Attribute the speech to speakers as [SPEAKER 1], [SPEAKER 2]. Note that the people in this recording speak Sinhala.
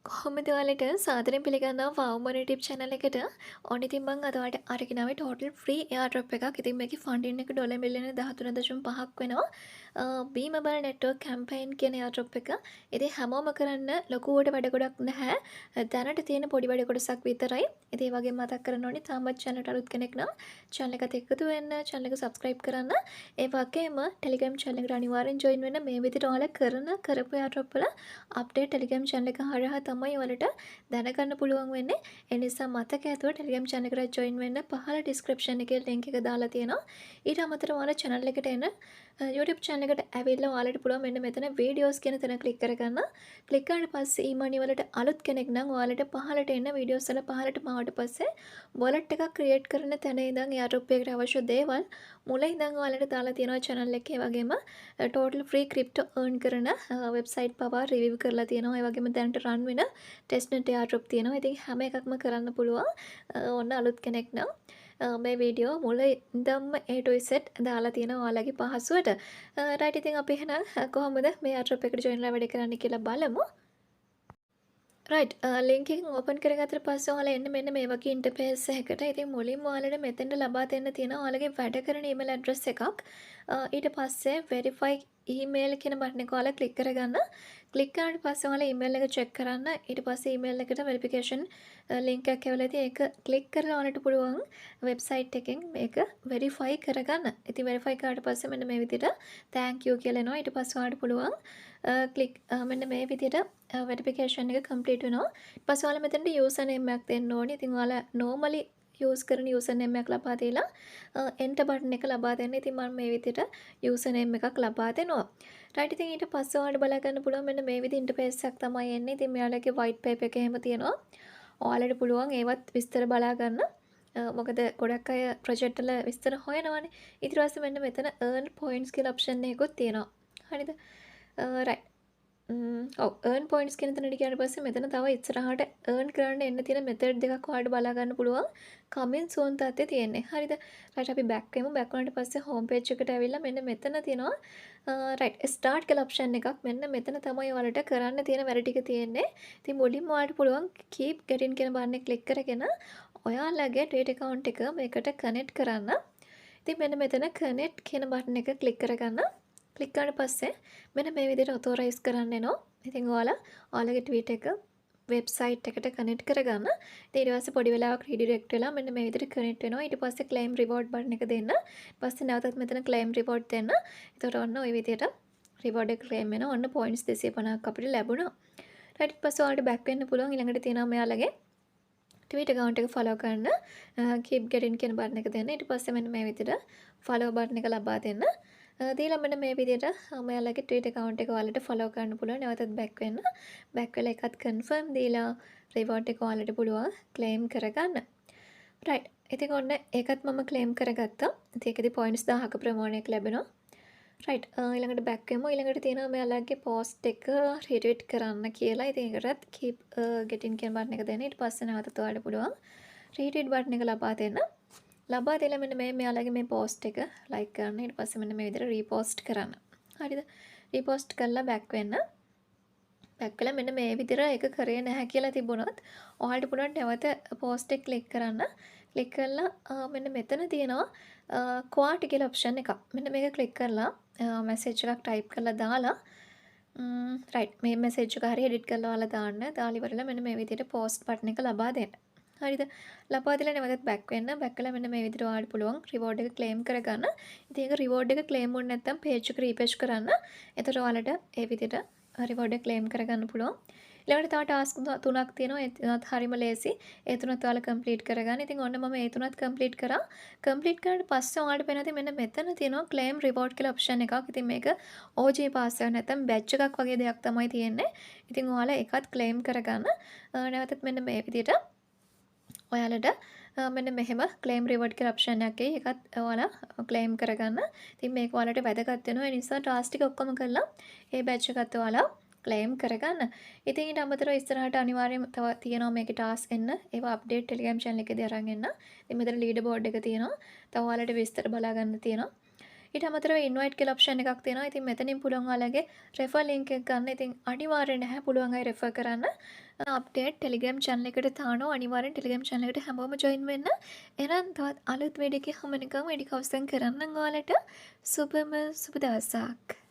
[SPEAKER 1] කොහොමද ඔයාලට සාදරයෙන් පිළිගන්නවා වවුමන YouTube channel එකට. ඔන්න ඉතින් මම අද ඔයාලට අරගෙන ආවේ total free airdrop එකක්. ඉතින් මේකේ funding එක ඩොලර් මිලියන 13.5ක් වෙනවා. Be Mobile Network campaign කියන airdrop එක. ඉතින් හැමෝම කරන්න ලොකුවට වැඩ ගොඩක් නැහැ. දැනට තියෙන පොඩි වැඩ කොටසක් විතරයි. ඉතින් ඒ වගේම මතක් කරන්න ඕනේ තාමත් channel එකට අලුත් කෙනෙක් නම් channel එකට එකතු වෙන්න, channel එක subscribe කරන්න. ඒ වගේම Telegram channel එකට අනිවාර්යෙන් join වෙන්න. මේ විදිහට ඔයාලා කරපු airdrop වල අප්ඩේට් Telegram channel එක හරහා තමයි ඔයාලට දැනගන්න පුළුවන් වෙන්නේ. ඒ නිසා මතක ඇතුව Telegram channel එකට join වෙන්න පහළ description එකේ link එක දාලා තියෙනවා. ඊට අමතරව ඔයාලා channel එකට එන YouTube channel එකට ඇවිල්ලා ඔයාලට පුළුවන් මෙන්න මෙතන videos කියන තැන click කරගන්න. click කරාට පස්සේ ඊමණි වලට අලුත් කෙනෙක් නම් ඔයාලට පහළට එන videos වල පහළට මාවට පස්සේ wallet එකක් create කරන තැන ඉඳන් airdrop එකට අවශ්‍ය දේවල් මුල ඉඳන් ඔයාලට දාලා තියෙනවා channel එකේ. වගේම total free crypto earn කරන website පවා review කරලා තියෙනවා. ඒ වගේම දැනට run වෙන testnet airdrop තියෙනවා. ඉතින් හැම එකක්ම කරන්න පුළුවන්. ඔන්න අලුත් කෙනෙක් නම් මේ වීඩියෝ මුල ඉඳන්ම A to Z දාලා තියෙනවා ඔයාලගේ පහසුවට. right ඉතින් අපි එහෙනම් කොහොමද මේ airdrop එකට join වෙලා වැඩ කරන්න කියලා බලමු. right link එක open කරගත්තට පස්සේ ඔයාලා එන්න මෙන්න මේ වගේ interface එකකට. ඉතින් මුලින්ම ඔයාලට මෙතෙන්ට ලබා දෙන්න තියෙන ඔයාලගේ වැඩ කරන email address එකක්. ඊට පස්සේ verify email කියන බටන් එක ඔයාලා click කරගන්න. click කරාට පස්සේ ඔයාලා email එක check කරන්න. ඊට පස්සේ email එකට verification link එකක් ඇවිල්ලා ඉතින් ඒක click කරලා ඔයාලට පුළුවන් website එකෙන් මේක verify කරගන්න. ඉතින් verify කරාට පස්සේ මෙන්න මේ විදිහට thank you කියලා එනවා. ඊට පස්සේ ඔයාලට පුළුවන් click මෙන්න මේ විදිහට verification එක complete වෙනවා. ඊට පස්සේ ඔයාලා මෙතනට username එකක් දෙන්න ඕනේ. ඉතින් ඔයාලා normally use කරන username එකක් ලබා දීලා enter button එක ලබා දෙන්න. ඉතින් මම මේ විදිහට username එකක් ලබා දෙනවා. right ඉතින් ඊට පස්සේ ඔයාලට බලා ගන්න පුළුවන් මෙන්න මේ විදිහ interface එකක් තමයි එන්නේ. ඉතින් මෙයාලගේ white paper එක එහෙම තියෙනවා. ඔයාලට පුළුවන් ඒවත් විස්තර බලා ගන්න. මොකද ගොඩක් අය ප්‍රොජෙක්ට් වල විස්තර හොයනවානේ. ඊට පස්සේ මෙන්න මෙතන earn points කියලා option එකකුත් තියෙනවා. හරිද? right earn points කියන තැනට ගියාට පස්සේ මෙතන තව ඉස්සරහට earn කරන්න එන්න තියෙන method දෙකක් ඔයාලට බලා ගන්න පුළුවන්. coming soon තත්ත්වයේ තියෙන්නේ. හරිද? right අපි back වෙමු. back වුණාට පස්සේ home page එකට ඇවිල්ලා මෙන්න මෙතන තියෙනවා right start කියලා option එකක්. මෙන්න මෙතන තමයි ඔයාලට කරන්න තියෙන වැඩ ටික තියෙන්නේ. ඉතින් මුලින්ම ඔයාලට පුළුවන් keep getting කියන බටන් එක click කරගෙන ඔයාලගේ Twitter account එක මේකට connect කරන්න. ඉතින් මෙන්න මෙතන connect කියන බටන් එක click කරගන්න. ක්ලික් කරාට පස්සේ මෙන්න මේ විදිහට ඔතොරයිස් කරන්න එනවා. ඉතින් ඔයාලගේ ට්වීට් එක වෙබ්සයිට් එකට කනෙක්ට් කරගන්න. ඉතින් ඊට පස්සේ පොඩි වෙලාවක් රීඩිරෙක්ට් වෙලා මෙන්න මේ විදිහට කනෙක්ට් වෙනවා. ඊට පස්සේ claim reward බටන් එක දෙන්න. ඊට පස්සේ නැවතත් මෙතන claim reward දෙන්න. එතකොට ඔන්න ওই විදිහට reward එක claim වෙනවා. ඔන්න points 250ක් අපිට ලැබුණා. ඊට පස්සේ ඔයාලට back වෙන්න පුළුවන්. ඊළඟට තියෙනවා මෙයාලගේ ට්වීට් account එක follow කරන්න. keep getting කියන බටන් එක දෙන්න. ඊට පස්සේ මෙන්න මේ විදිහට follow බටන් එක ලබා දෙන්න. දීලා මෙන්න මේ විදිහට ඔයාලගේ ට්වීට් account එක ඔයාලට follow කරන්න පුළුවන්. නැවතත් back වෙන්න. back වෙලා එකත් confirm දීලා reward එක ඔයාලට පුළුවන් claim කරගන්න. right. ඉතින් ඔන්න ඒකත් මම claim කරගත්තා. ඉතින් ඒකෙදි points 1000ක ප්‍රමාණයක් ලැබෙනවා. right. ඊළඟට back වෙමු. ඊළඟට තියෙනවා මෙයාලගේ post එක retweet කරන්න කියලා. ඉතින් ඒකටත් keep getting කියන බටන් එක දෙන්න. ඊට පස්සේ නැවතත් ඔයාලට පුළුවන් retweet බටන් එක ලබා දෙන්න. ලබා දෙලා මෙන්න මෙයාලගේ මේ post එක like කරන්න. ඊට පස්සේ මෙන්න මේ විදිහට repost කරන්න. හරිද? repost කරලා back වෙන්න. back වෙලා මෙන්න මේ විදිහට ඒක කරේ නැහැ කියලා තිබුණොත් ඔයාලට පුළුවන් නැවත post එක click කරන්න. click කරලා මෙන්න මෙතන තියෙනවා quote කියලා option එකක්. මෙන්න මේක click කරලා message එකක් type කරලා දාලා right මේ message එක හරිය edit කරලා ඔයාලා දාන්න. දාලා ඉවරලා මෙන්න මේ විදිහට post button එක ලබා දෙන්න. හරිද? ලබා දීලා නැවතත් back වෙන්න. back වෙලා මෙන්න මේ විදිහට ඔයාලට පුළුවන් reward එක claim කරගන්න. ඉතින් ඒක reward එක claim වුනේ නැත්නම් page එක refresh කරන්න. එතකොට ඔයාලට ඒ විදිහට reward එක claim කරගන්න පුළුවන්. ඊළඟට තව task තුනක් තියෙනවා. ඒ තුනත් හරිම ලේසි. ඒ තුනත් ඔයාලා complete කරගන්න. ඉතින් ඔන්න මම ඒ තුනත් complete කරා. complete කරාට පස්සේ ඔයාලට පේනවා මෙන්න මෙතන තියෙනවා claim reward කියලා option එකක්. ඉතින් මේක OG password නැත්නම් badge එකක් වගේ දෙයක් තමයි තියෙන්නේ. ඉතින් ඔයාලා ඒකත් claim කරගන්න. නැවතත් මෙන්න මේ විදිහට ඔයාලට මෙන්න මෙහෙම claim reward කියලා option එකක් එයි. ඒකත් ඔයාලා claim කරගන්න. ඉතින් මේක ඔයාලට වැදගත් වෙනවා. ඒ නිසා task ටික ඔක්කොම කරලා ඒ badge එකත් ඔයාලා claim කරගන්න. ඉතින් ඊට අමතරව ඉස්සරහට අනිවාර්යයෙන්ම තව තියෙනවා මේකේ task එන්න. ඒවා update Telegram channel එකේදී අරන් එන්න. ඉතින් මෙතන leaderboard එක තියෙනවා. තව ඔයාලට විස්තර බලා ගන්න තියෙනවා. ඊට අමතරව ඉන්වයිට් කියලා ඔප්ෂන් එකක් තියෙනවා. ඉතින් මෙතනින් පුළුවන් ඔයාලගේ රෙෆර් ලින්ක් එක ගන්න. ඉතින් අනිවාර්යෙන් නැහැ පුළුවන් අය රෙෆර් කරන්න. අප්ඩේට් ටෙලිග්‍රෑම් channel එකට තානවා. අනිවාර්යෙන් ටෙලිග්‍රෑම් channel එකට හැමෝම ජොයින් වෙන්න. එහෙනම් තවත් අලුත් වීඩියෝ එකකින් හමු වෙනකම් වැඩි කවුසන් කරන්නම් ඔයාලට. සුබම සුබ දවසක්.